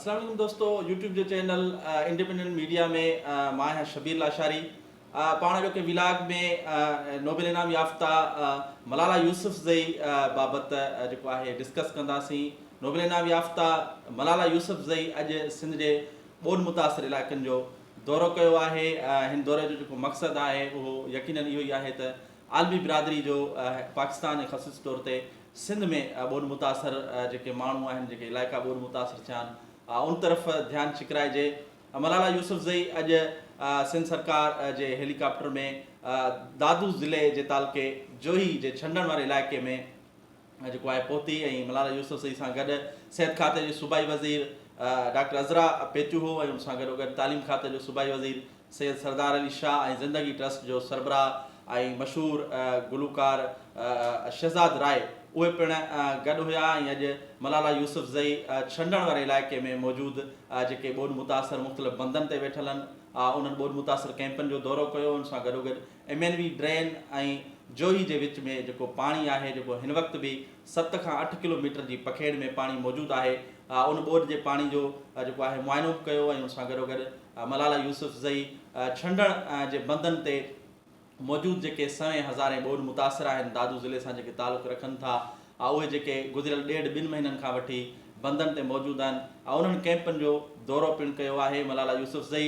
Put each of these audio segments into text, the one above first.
अस्सलाम वालेकुम दोस्तों, यूट्यूब जो चैनल इंडिपेंडेंट मीडिया में मां आहियां शबीर लाशारी। पाण जो के विलाग में नोबेल इनाम याफ़्ता मलाला यूसुफ़ज़ई बाबति जेको आहे डिस्कस कंदासीं। नोबेल इनाम याफ़्ता मलाला यूसुफ़ज़ई अॼु सिंध जे ॿोॾि मुतासिर इलाइक़नि जो दौरो कयो आहे। हिन दौरे जो जेको मक़सदु आहे उहो यकीनन इहो ई आहे त आलमी बिरादरी जो पाकिस्तान ऐं ख़ासिस तौर ते सिंध में ॿोॾि मुतासिर जेके माण्हू आहिनि, जेके इलाइक़ा ॿोॾि मुतासिर थिया आहिनि, उन तरफ़ ध्यानु छिकराइजे। मलाला यूसुफ़ज़ई अॼु सिंध सरकार जे हेलीकॉप्टर में दादू ज़िले जे तालुके जोही जे छंडण वारे इलाइक़े में जेको आहे पहुती ऐं मलाला यूसुफ़ज़ई सां गॾु सिहत खाते जो सूबाई वज़ीर डॉक्टर अज़रा पेचूहो ऐं उन सां गॾोगॾु तालीम खाते जो सूबाई वज़ीर सैयद सरदार अली शाह ऐं ज़िंदगी ट्रस्ट जो सरबराह ऐं मशहूरु गुलूकार शहज़ाद राय उहे पिणु गॾु हुया। ऐं अॼु मलाला यूसुफ़ज़ई छंडण वारे इलाइक़े में मौजूदु जेके ॿोॾि मुतासिर मुख़्तलिफ़ बंदनि ते वेठल आहिनि, उन्हनि ॿोॾि मुतासिर कैंपनि जो दौरो कयो। उन सां गॾोगॾु MNV ड्रेन ऐं जोही जे विच में जेको पाणी आहे, जेको हिन वक़्तु बि 7 खां 8 किलोमीटर जी पखेड़ में पाणी मौजूदु आहे, उन ॿोॾि जे पाणी जो जेको आहे मुआइनो कयो। ऐं उन सां गॾोगॾु मलाला यूसुफ़ज़ई छंडण जे बंदनि ते मौजूदु जेके 100 हज़ारे ॿोॾि मुतासिर आहिनि, दादू ज़िले सां जेके तालुक़ु रखनि था, उहे जेके गुज़िरियल 1.5-2 महीननि खां वठी बंदनि ते मौजूदु आहिनि, उन्हनि कैंपनि जो दौरो पिणु कयो आहे। मलाला यूसुफ़ज़ई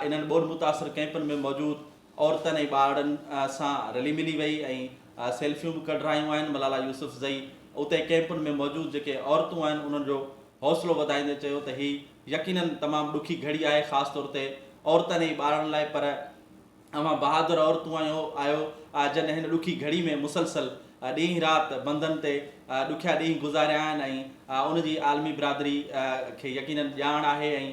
इन्हनि ॿोॾि मुतासिर कैंपनि में मौजूदु औरतुनि ऐं ॿारनि सां रली मिली वई ऐं सेल्फियूं बि कढायूं आहिनि। मलाला यूसुफ़ज़ई उते कैंपुनि में मौजूदु जेके औरतूं आहिनि उन्हनि जो हौसलो वधाईंदे चयो त हीअ यकीनन तमामु ॾुखी घड़ी आहे, ख़ासि तौर ते औरतुनि ऐं ॿारनि लाइ। पर अवां बहादुर औरतूं आहियो जॾहिं हिन ॾुखी घड़ी में मुसलसल ॾींहुं राति बंदनि ते ॾुखिया ॾींहं गुज़ारिया आहिनि ऐं उनजी आलमी बिरादरी खे यकीनन ॼाण आहे। ऐं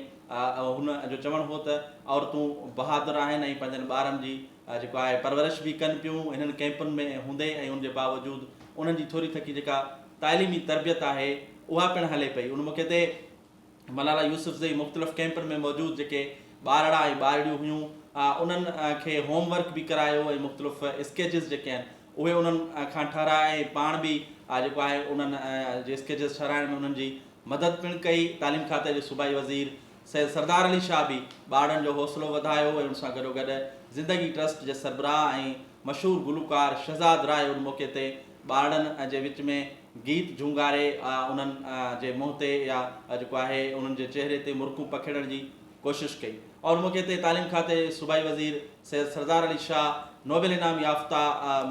हुन जो चवणु हो त औरतूं बहादुर आहिनि ऐं पंहिंजनि ॿारनि जी जेको आहे परवरिश बि कनि पियूं हिननि कैंपुनि में हूंदे, ऐं उनजे बावजूदु उन्हनि जी थोरी थकी जेका तालीमी तरबियत आहे उहा पिणु हले पई। उन मौक़े ते मलाला यूसुफ़ज़ई मुख़्तलिफ़ कैंपनि में मौजूदु जेके ॿारड़ा ऐं ॿारड़ियूं हुयूं, उन्हनि खे होमवर्क बि करायो ऐं मुख़्तलिफ़ स्केचिस जेके आहिनि उहे उन्हनि खां ठाहिराए ऐं पाण बि जेको आहे उन्हनि जे स्केचिस ठाहिराइण में उन्हनि जी मदद पिणु कई। तालीम खाते जो सूबाई वज़ीर सैयद सरदार अली शाह बि ॿारनि जो हौसलो वधायो ऐं उन सां गॾोगॾु ज़िंदगी ट्रस्ट जे सरबराह ऐं मशहूरु गुलूकार शहज़ाद राय उन मौक़े ते ॿारनि जे विच में गीत झूंगारे उन्हनि जे मुंहं ते या जेको आहे उन्हनि जे चहिरे ते मुर्कूं पखेड़ण जी कोशिशि कई। और मौक़े ते तालीम खाते सूबाई वज़ीर सैयद सरदार अली शाह नोबेल इनाम याफ़्ता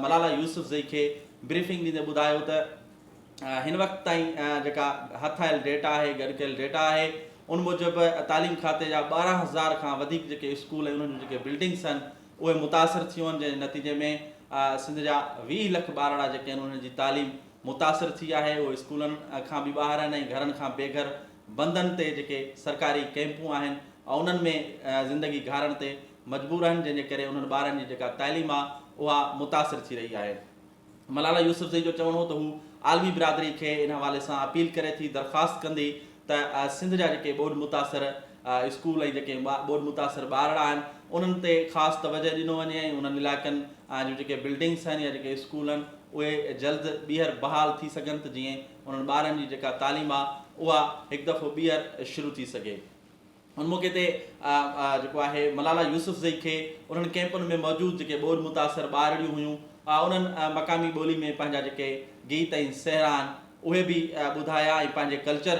मलाला यूसुफ़ज़ई खे ब्रीफिंग ॾींदे ॿुधायो त हिन वक़्तु ताईं जेका हथ आयल डेटा आहे, गॾु कयल डेटा आहे, उन मूजिबि तालीम खाते जा 12,000 खां वधीक जेके स्कूल ऐं उन्हनि जूं जेके बिल्डिंग्स आहिनि उहे मुतासिर थियूं आहिनि, जंहिं नतीजे में सिंध जा 20 लख ॿारड़ा जेके आहिनि उन्हनि जी तालीम मुतासिर थी आहे। उहे स्कूलनि खां बि ॿाहिरि आहिनि ऐं घरनि खां बेघर बंदनि ते जेके सरकारी कैंपूं आहिनि उन्हनि में ज़िंदगी गारण ते मजबूर आहिनि, जंहिंजे करे उन्हनि ॿारनि जी जेका तालीम आहे उहा मुतासिर थी रही आहे। मलाला यूसुफ़ज़ई जो चवणो हो त हू आलमी बिरादरी खे इन हवाले सां अपील करे थी, दरख़्वास्त कंदी त सिंध जा जेके ॿोॾि मुतासिर स्कूल ऐं जेके ॿोॾि मुतासिर ॿारड़ा आहिनि उन्हनि ते ख़ासि तवजो ॾिनो वञे ऐं उन्हनि इलाइक़नि जूं जेके बिल्डिंग्स आहिनि या जेके स्कूल आहिनि उहे जल्द ॿीहर बहाल थी सघनि त जीअं उन्हनि ॿारनि जी जेका तालीम आहे उहा हिकु दफ़ो ॿीहर शुरू थी सघे। उन मौक़े ते जेको आहे मलाला यूसुफ़ज़ई खे उन्हनि कैंपुनि में मौजूदु जेके ॿोॾि मुतासिर ॿारड़ियूं हुयूं उन्हनि मक़ामी ॿोली में पंहिंजा जेके गीत ऐं सहरा आहिनि उहे बि ॿुधाया ऐं पंहिंजे कल्चर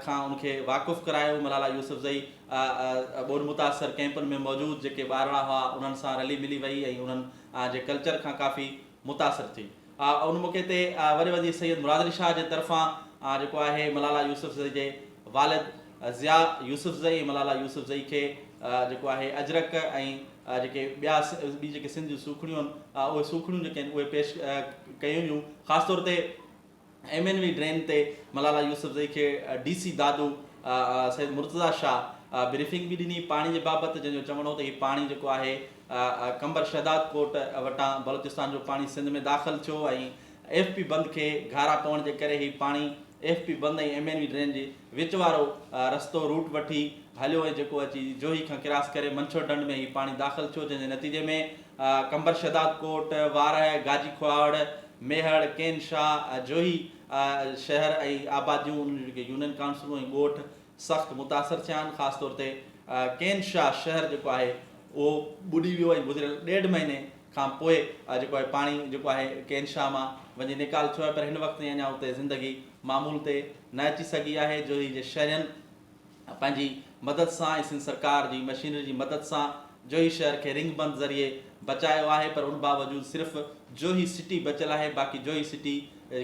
खां उनखे वाक़ुफ़ु करायो। मलाला यूसुफ़ज़ई ॿोॾि मुतासिर कैंपुनि में मौजूदु जेके ॿारड़ा हुआ उन्हनि सां रली मिली वई ऐं उन्हनि जे कल्चर खां काफ़ी मुतासिर थी। उन मौक़े ते वॾे वज़ीर सैयद मुराद अली शाह जे तरफ़ां जेको आहे मलाला यूसुफ़ज़ई जे वालिद ज़िया यूसुफ़ज़ई ऐं मलाला यूसुफ़ज़ई खे जेको आहे अजरक ऐं जेके ॿी जेके सिंध जूं सूखड़ियूं आहिनि उहे सूखड़ियूं जेके आहिनि उहे पेश कयूं हुयूं। ख़ासि तौर ते MNV ड्रेन ते मलाला यूसुफ़ज़ई खे DC दादू सैयद मुर्तज़ा शाह ब्रीफिंग बि ॾिनी पाणी जे बाबति, जंहिंजो चवणो हो त हीउ पाणी जेको आहे कंबर शहदाद कोट वटां बलोचिस्तान जो पाणी सिंध में दाख़िल थियो ऐं FP बंद खे घारा पवण जे करे हीउ पाणी FP बंद ऐं MNV ड्रेन जे विच वारो रस्तो रूट वठी हलियो ऐं जेको अची जोही खां क्रॉस करे मंछो ढंढ में हीउ पाणी दाख़िल थियो, जंहिंजे नतीजे में कंबर शहदाद कोट, वारह, गाजी खुआड़, मेहड़, केन शाह, जोही शहर ऐं आबादियूं उन्हनि जेके यूनियन काउंसिलूं ऐं ॻोठ सख़्तु मुतासिर थिया आहिनि। ख़ासि तौर ते केन शाह शहर जेको आहे उहो ॿुॾी वियो ऐं गुज़िरियल 1.5 महीने खां पोइ जेको आहे पाणी जेको आहे केन शाह मां वञी निकाल थियो आहे, पर हिन वक़्तु अञा उते ज़िंदगी मामूल ते न अची सघी आहे। जो ही जे शहरनि पंहिंजी मदद सां ऐं सिंध सरकार जी मशीनरी जी मदद सां जोही शहर खे रिंग बंद ज़रिए बचायो आहे, पर उन बावजूदि सिर्फ़ु जोही सिटी बचियल आहे। बाक़ी जोही सिटी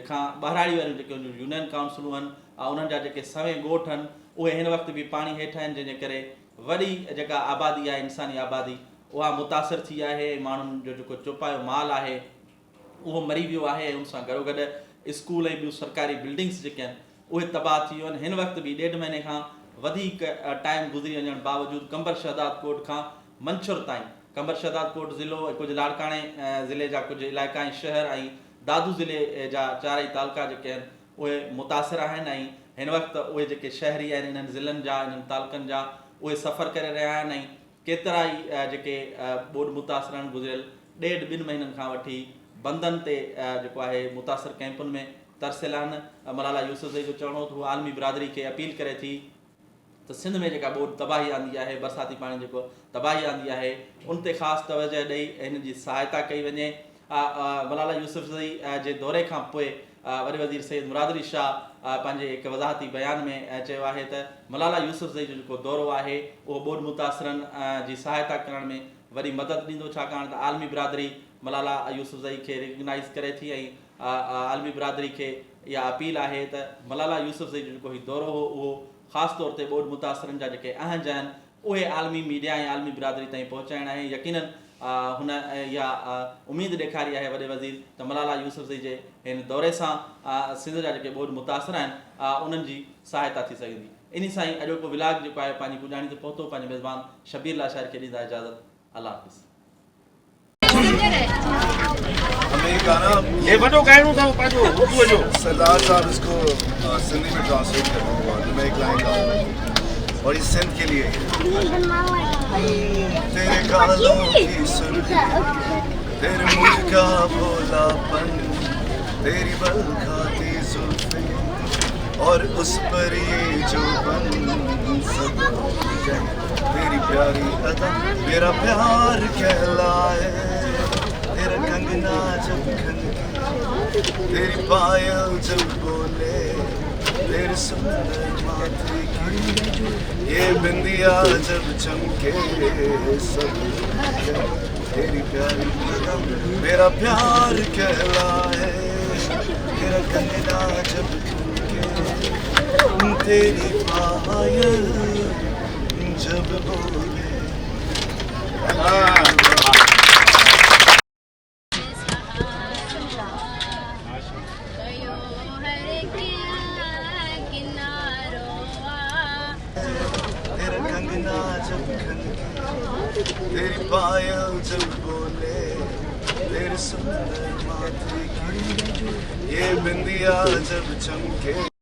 खां ॿाहिराड़ी वारियूं जेके यूनियन काउंसिलूं आहिनि उन्हनि जा जेके सवें ॻोठ आहिनि उहे हिन वक़्तु बि पाणी हेठि आहिनि, जंहिंजे करे वॾी जेका आबादी आहे इंसानी आबादी उहा मुतासिर थी आहे। माण्हुनि जो जेको चौपायो माल आहे उहो मरी वियो आहे ऐं उन सां गॾोगॾु स्कूल ऐं ॿियूं सरकारी बिल्डिंग्स जेके आहिनि उहे तबाह थी वियूं आहिनि। हिन वक़्तु बि 1.5 महीने खां वधीक टाइम गुज़री वञण बावजूदि कंबर शहदाद कोट खां मंछुर ताईं, कंबर शहदाद कोट ज़िलो ऐं कुझु लाड़काणे ज़िले जा कुझु इलाइक़ा ऐं शहर ऐं दादू ज़िले जा 4 तालुका जेके आहिनि उहे मुतासिर आहिनि ऐं हिन वक़्तु उहे जेके शहरी आहिनि इन्हनि ज़िलनि जा इन्हनि तालुकनि जा उहे सफ़र करे रहिया आहिनि ऐं केतिरा ई जेके ॿोॾि मुतासिर आहिनि गुज़िरियल 1.5-2 महीननि खां वठी बंदनि ते जेको आहे मुतासिर कैंपुनि में तरसियल आहिनि। मलाला यूसुफ़ज़ई जो चवणो त उहा आलमी बिरादरी खे अपील करे थी त सिंध में जेका ॿोॾि तबाही आंदी आहे, बरसाती पाणी जेको तबाही आंदी आहे उन ते ख़ासि तवजह ॾेई हिन जी सहायता कई वञे। मलाला यूसुफ़ज़ई जे दौरे खां पोइ वॾे वज़ीर सैयद मुरादरी शाह पंहिंजे हिकु वज़ाहती बयान में चयो आहे त मलाला यूसुफ़ज़ई जो जेको दौरो आहे उहो ॿोॾि मुतासिरनि जी सहायता करण में वॾी मदद ॾींदो, छाकाणि त आलमी बिरादरी मलाला यूसुफ़ज़ई खे रिकग्नाइज़ करे थी ऐं आलमी बिरादरी खे इहा अपील आहे त मलाला यूसुफ़ज़ई जो जेको हीउ दौरो हो उहो ख़ासि तौर ते ॿोॾि मुतासिरनि जा जेके अहंज आहिनि उहे आलमी मीडिया ऐं आलमी बिरादरी ताईं पहुचाइणा ऐं यकीनन हुन इहा उमेदु ॾेखारी आहे वॾे वज़ीर त मलाला यूसुफ़ज़ई जे हिन दौरे सां सिंध जा जेके ॿोॾि मुतासिर आहिनि उन्हनि जी सहायता थी सघंदी। इन सां ई अॼोको विलाग जेको आहे पंहिंजी पुॼाणी ते पहुतो। पंहिंजे मेज़बान शबीर लाशारी खे ॾींदा इजाज़त। अल्लाह हाफ़िज़। ये बनो कहूं था पाजो उर्दू जो सरदार साहब इसको सिंधी में ट्रांसलेट करने के बाद मैं एक लाइन गाऊंगा और इस सिंध के लिए तेरे गालों की सुर्खी, तेरे मुझ का भोलापन, तेरी बल खाती जुल्फें और उस पर ये जो बन सब तेरी प्यारी अदा मेरा प्यार कहलाए। तेरा कंगना जब खनके, तेरी पायल जब बोले, तेरे सुंदर माथे की ये बिंदिया जब चमके, सब तेरी प्यारी कदम मेरा प्यार कहलाए। तेरा कंगना जब खनके, तेरी पायल जब बोले। तेरी पायल जब बोले, तेरे सुंदर माथे की ये बिंदिया जब चमके।